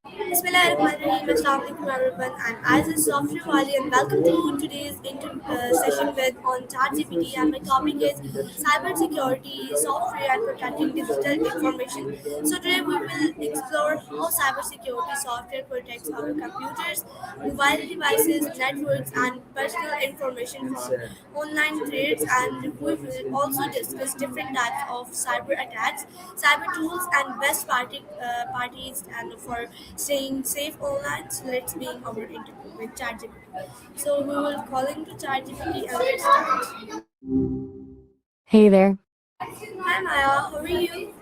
Bismillahirrahmanirrahim. Assalamu alaikum everyone. I'm Aziz Software Wali and welcome to today's session with on ChatGPT, and my topic is cybersecurity software and protecting digital information. So today we will explore how cybersecurity software protects our computers, mobile devices, networks, and personal information from online threats, and we will also discuss different types of cyber attacks, cyber tools, and parties and for staying safe online. So let's begin our interview with ChatGPT. So we will call into ChatGPT and let's start. Hey there. Hi Maya, how are you?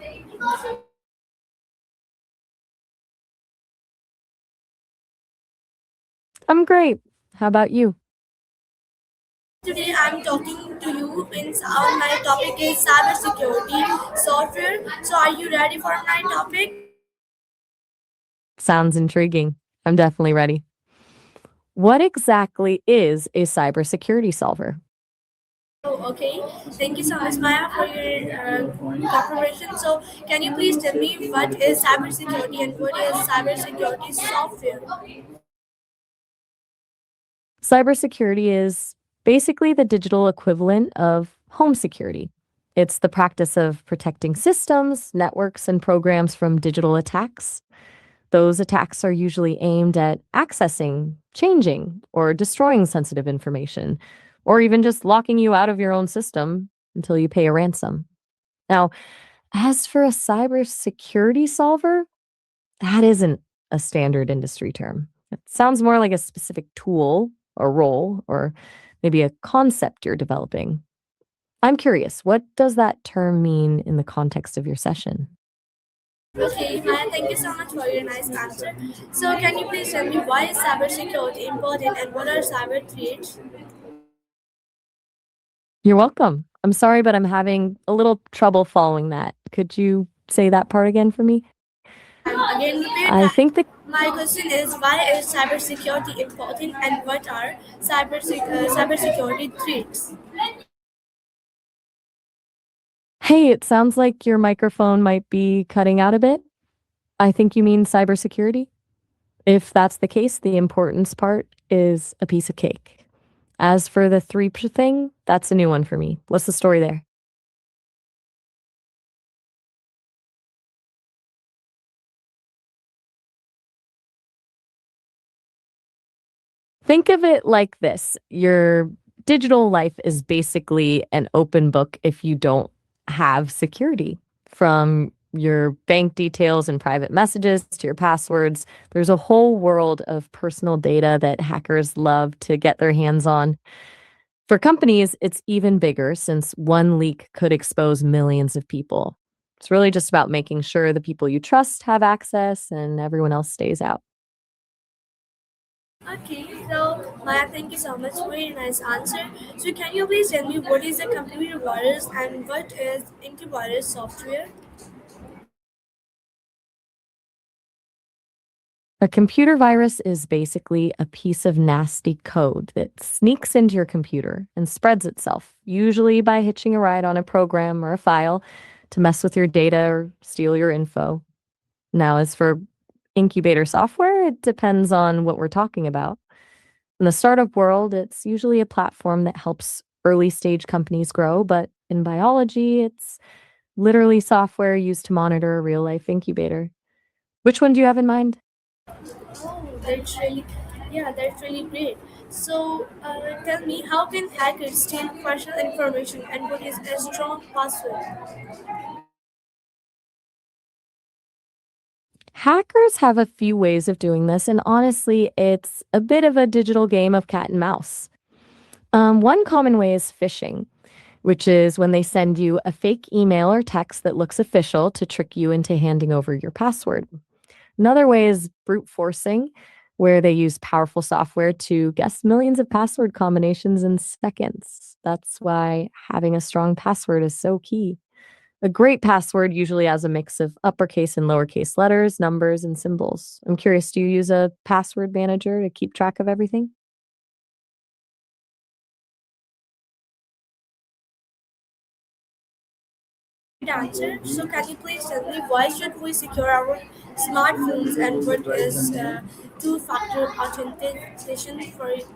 I'm great. How about you? Today I'm talking to you in my topic is cybersecurity software. So are you ready for my topic? Sounds intriguing. I'm definitely ready. What exactly is a cybersecurity solver? Oh, okay. Thank you so much, Maya, for your cooperation. So, can you please tell me what is cybersecurity and what is cybersecurity software? Cybersecurity is basically the digital equivalent of home security. It's the practice of protecting systems, networks, and programs from digital attacks. Those attacks are usually aimed at accessing, changing, or destroying sensitive information, or even just locking you out of your own system until you pay a ransom. Now, as for a cybersecurity solver, that isn't a standard industry term. It sounds more like a specific tool, a role, or maybe a concept you're developing. I'm curious, what does that term mean in the context of your session? Okay, Maya, thank you so much for your nice answer. So, can you please tell me why is cybersecurity important and what are cyber threats? You're welcome. I'm sorry, but I'm having a little trouble following that. Could you say that part again for me? I'm again repeat I that. think the My question is why is cybersecurity important and what are cybersecurity threats? Hey, it sounds like your microphone might be cutting out a bit. I think you mean cybersecurity. If that's the case, the importance part is a piece of cake. As for the thing, that's a new one for me. What's the story there? Think of it like this. Your digital life is basically an open book if you don't have security. From your bank details and private messages to your passwords, there's a whole world of personal data that hackers love to get their hands on. For companies, it's even bigger since one leak could expose millions of people. It's really just about making sure the people you trust have access and everyone else stays out. Okay, so Maya, thank you so much. Very nice answer. So, can you please tell me what is a computer virus and what is antivirus software? A computer virus is basically a piece of nasty code that sneaks into your computer and spreads itself, usually by hitching a ride on a program or a file to mess with your data or steal your info. Now, as for incubator software, it depends on what we're talking about. In the startup world, it's usually a platform that helps early stage companies grow, but in biology, it's literally software used to monitor a real life incubator. Which one do you have in mind? Oh, that's really great. So, tell me, how can hackers steal personal information and what is a strong password? Hackers have a few ways of doing this, and honestly, it's a bit of a digital game of cat and mouse. One common way is phishing, which is when they send you a fake email or text that looks official to trick you into handing over your password. Another way is brute forcing, where they use powerful software to guess millions of password combinations in seconds. That's why having a strong password is so key. A great password usually has a mix of uppercase and lowercase letters, numbers, and symbols. I'm curious, do you use a password manager to keep track of everything? Great answer. So, can you please tell me why should we secure our smartphones and what is two-factor authentication for it?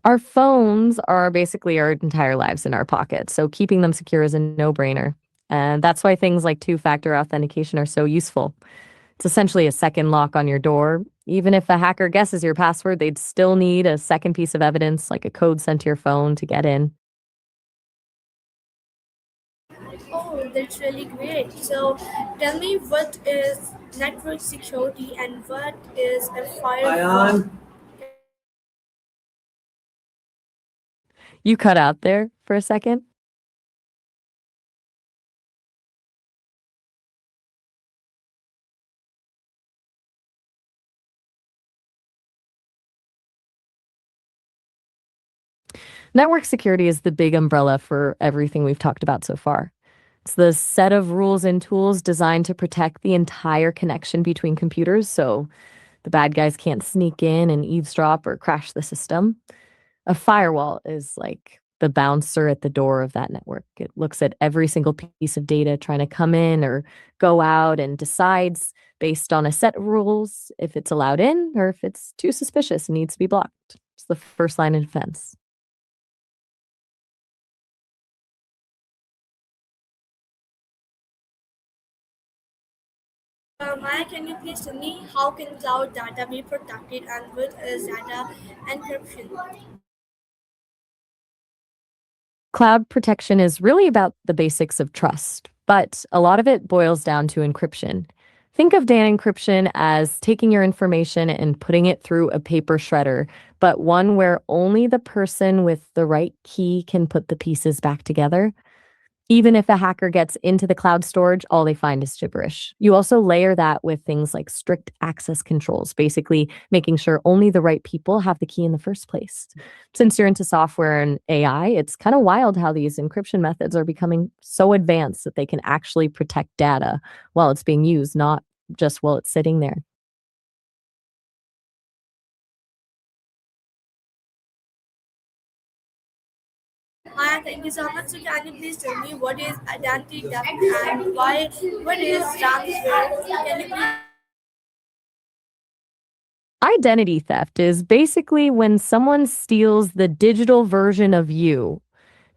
Our phones are basically our entire lives in our pockets, so keeping them secure is a no-brainer. And that's why things like two-factor authentication are so useful. It's essentially a second lock on your door. Even if a hacker guesses your password, they'd still need a second piece of evidence, like a code sent to your phone, to get in. Oh, that's really great. So, tell me what is network security and what is a firewall? You cut out there for a second. Network security is the big umbrella for everything we've talked about so far. It's the set of rules and tools designed to protect the entire connection between computers so the bad guys can't sneak in and eavesdrop or crash the system. A firewall is like the bouncer at the door of that network. It looks at every single piece of data trying to come in or go out and decides based on a set of rules if it's allowed in or if it's too suspicious and needs to be blocked. It's the first line of defense. Maya, can you please tell me how can cloud data be protected and what is data encryption? Cloud protection is really about the basics of trust, but a lot of it boils down to encryption. Think of data encryption as taking your information and putting it through a paper shredder, but one where only the person with the right key can put the pieces back together. Even if a hacker gets into the cloud storage, all they find is gibberish. You also layer that with things like strict access controls, basically making sure only the right people have the key in the first place. Since you're into software and AI, it's kind of wild how these encryption methods are becoming so advanced that they can actually protect data while it's being used, not just while it's sitting there. Maya, thank you so much. So, can you please tell me what is identity theft and why? What is ransomware? Can you please? Identity theft is basically when someone steals the digital version of you.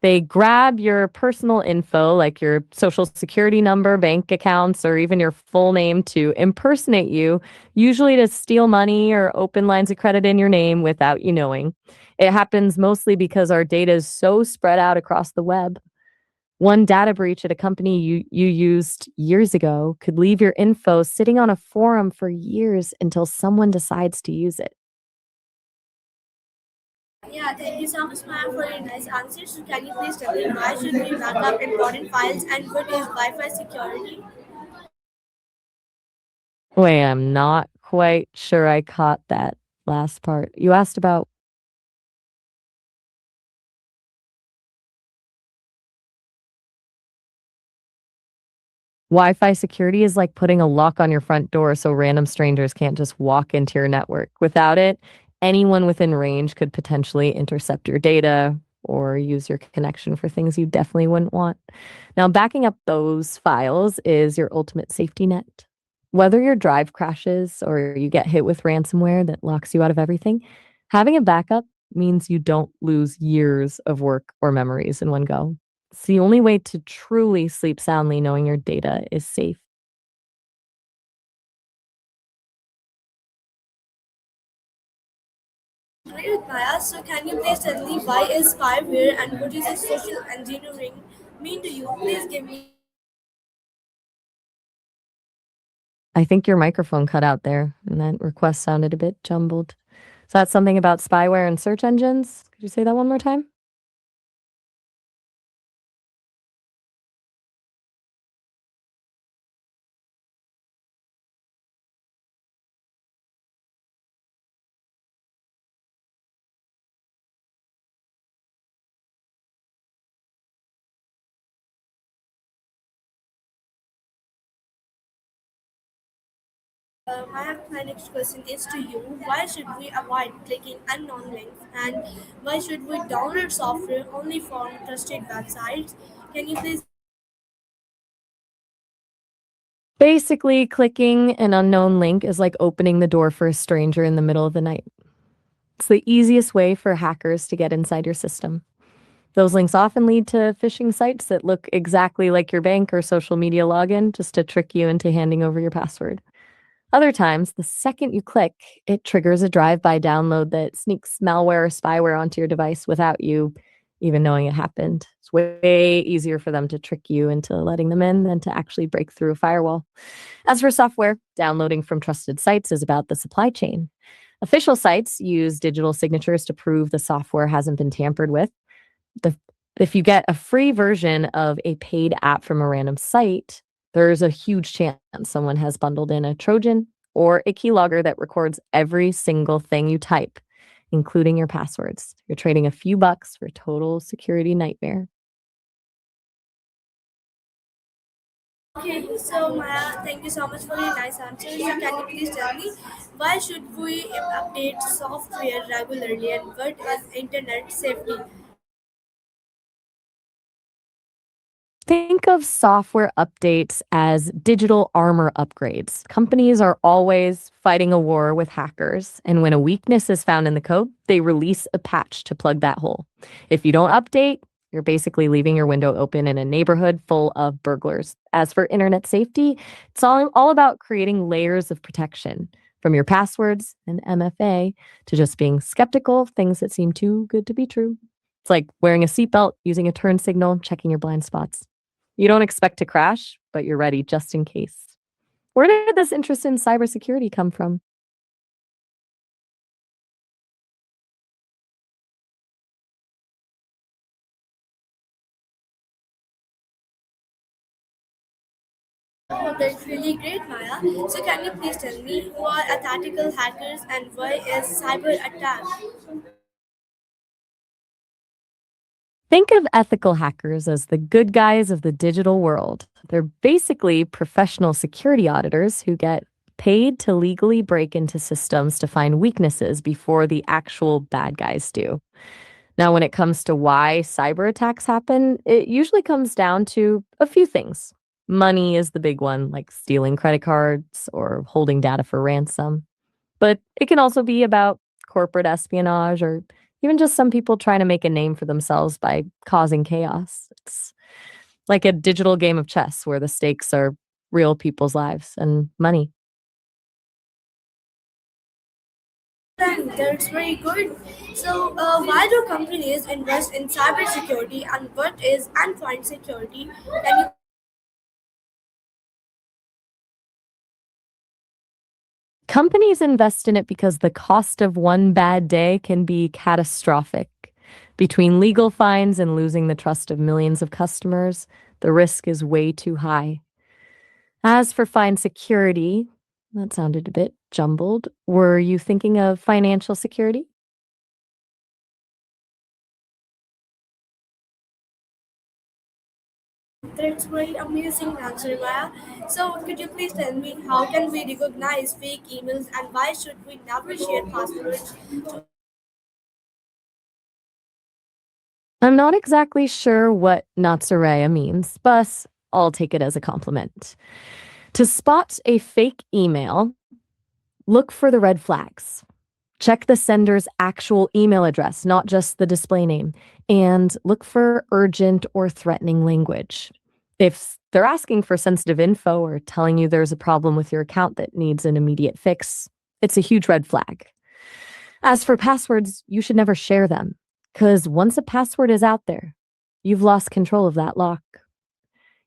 They grab your personal info, like your social security number, bank accounts, or even your full name to impersonate you, usually to steal money or open lines of credit in your name without you knowing. It happens mostly because our data is so spread out across the web. One data breach at a company you used years ago could leave your info sitting on a forum for years until someone decides to use it. Yeah, thank you so much, Maya, for your nice answers. So, can you please tell me why should we back up important files and what is Wi-Fi security? Wait, I'm not quite sure I caught that last part. You asked about Wi-Fi security is like putting a lock on your front door so random strangers can't just walk into your network. Without it, anyone within range could potentially intercept your data or use your connection for things you definitely wouldn't want. Now, backing up those files is your ultimate safety net. Whether your drive crashes or you get hit with ransomware that locks you out of everything, having a backup means you don't lose years of work or memories in one go. It's the only way to truly sleep soundly knowing your data is safe. Great, Maya. So, can you please tell me why is spyware and what is a social engineering mean to you? Please give me. I think your microphone cut out there and that request sounded a bit jumbled. So that's something about spyware and search engines? Could you say that one more time? My next question is to you. Why should we avoid clicking unknown links and why should we download software only from trusted websites? Can you please? Basically, clicking an unknown link is like opening the door for a stranger in the middle of the night. It's the easiest way for hackers to get inside your system. Those links often lead to phishing sites that look exactly like your bank or social media login just to trick you into handing over your password. Other times, the second you click, it triggers a drive-by download that sneaks malware or spyware onto your device without you even knowing it happened. It's way easier for them to trick you into letting them in than to actually break through a firewall. As for software, downloading from trusted sites is about the supply chain. Official sites use digital signatures to prove the software hasn't been tampered with. The, if you get a free version of a paid app from a random site, there's a huge chance someone has bundled in a Trojan or a keylogger that records every single thing you type, including your passwords. You're trading a few bucks for a total security nightmare. Okay, so Maya, thank you so much for your nice answer. So can you please tell me why should we update software regularly and what is internet safety? Think of software updates as digital armor upgrades. Companies are always fighting a war with hackers, and when a weakness is found in the code, they release a patch to plug that hole. If you don't update, you're basically leaving your window open in a neighborhood full of burglars. As for internet safety, it's all about creating layers of protection from your passwords and MFA to just being skeptical of things that seem too good to be true. It's like wearing a seatbelt, using a turn signal, checking your blind spots. You don't expect to crash, but you're ready just in case. Where did this interest in cybersecurity come from? Oh, that's really great, Maya. So can you please tell me who are ethical hackers and why is cyber attack? Think of ethical hackers as the good guys of the digital world. They're basically professional security auditors who get paid to legally break into systems to find weaknesses before the actual bad guys do. Now, when it comes to why cyber attacks happen, it usually comes down to a few things. Money is the big one, like stealing credit cards or holding data for ransom. But it can also be about corporate espionage or even just some people trying to make a name for themselves by causing chaos. It's like a digital game of chess where the stakes are real people's lives and money. That's very good. So why do companies invest in cybersecurity and what is endpoint security? Can you? Companies invest in it because the cost of one bad day can be catastrophic. Between legal fines and losing the trust of millions of customers, the risk is way too high. As for fine security, that sounded a bit jumbled. Were you thinking of financial security? That's very amazing answer, Maya. So could you please tell me how can we recognize fake emails and why should we never share passwords? I'm not exactly sure what Natsureya means, but I'll take it as a compliment. To spot a fake email, look for the red flags. Check the sender's actual email address, not just the display name, and look for urgent or threatening language. If they're asking for sensitive info or telling you there's a problem with your account that needs an immediate fix, it's a huge red flag. As for passwords, you should never share them, because once a password is out there, you've lost control of that lock.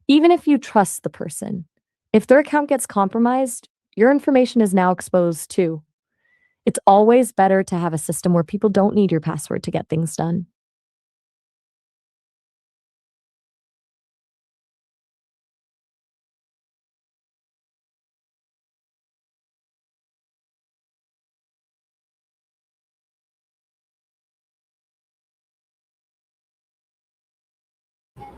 Even if you trust the person, if their account gets compromised, your information is now exposed too. It's always better to have a system where people don't need your password to get things done.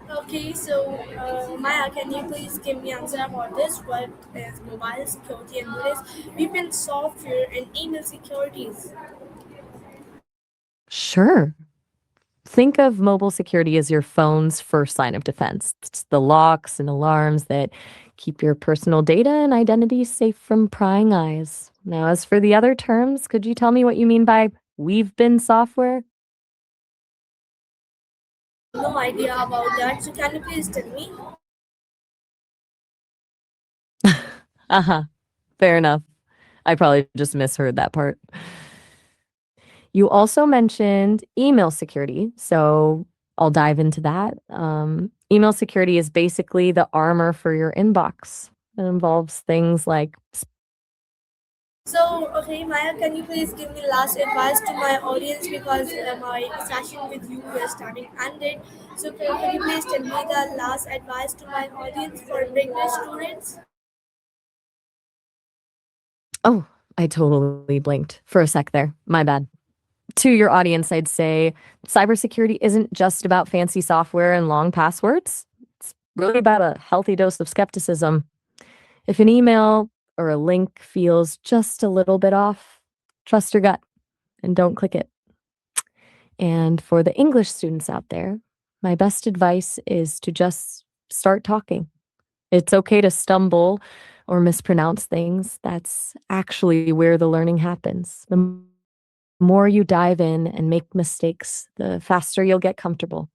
Okay, so Maya, can you please give me answer about this? What is mobile security and what is VPN software and email securities? Sure. Think of mobile security as your phone's first line of defense. It's the locks and alarms that keep your personal data and identity safe from prying eyes. Now, as for the other terms, could you tell me what you mean by we've been software? No idea about that. So can you please tell me? Uh huh. Fair enough. I probably just misheard that part. You also mentioned email security. So I'll dive into that. Email security is basically the armor for your inbox. It involves things like So, okay, Maya, can you please give me last advice to my audience because my session with you is starting ended. So, can you please tell me the last advice to my audience for beginner students? oh, I totally blinked for a sec there. My bad. To your audience, I'd say cybersecurity isn't just about fancy software and long passwords. It's really about a healthy dose of skepticism. If an email or a link feels just a little bit off, trust your gut and don't click it. And for the English students out there, my best advice is to just start talking. It's okay to stumble or mispronounce things. That's actually where the learning happens. The more you dive in and make mistakes, the faster you'll get comfortable.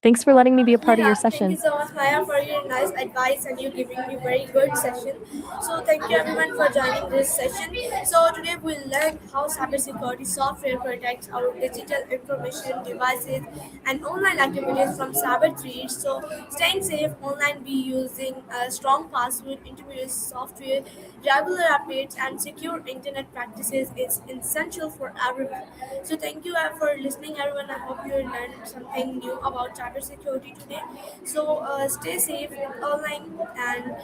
Thanks for letting me be a part of your Yeah, thank you session. so much, Maya, for your nice advice and you giving me very good session. So thank you everyone for joining this session. So today we'll learn how cybersecurity software protects our digital information, devices, and online activities from cyber threats. So staying safe online, be using a strong password, antivirus software, regular updates, and secure internet practices is essential for everyone. So thank you for listening, everyone. I hope you learned something new about cybersecurity today. So stay safe online and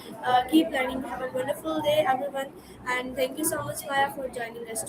keep learning. Have a wonderful day, everyone. And thank you so much, Maya, for joining us.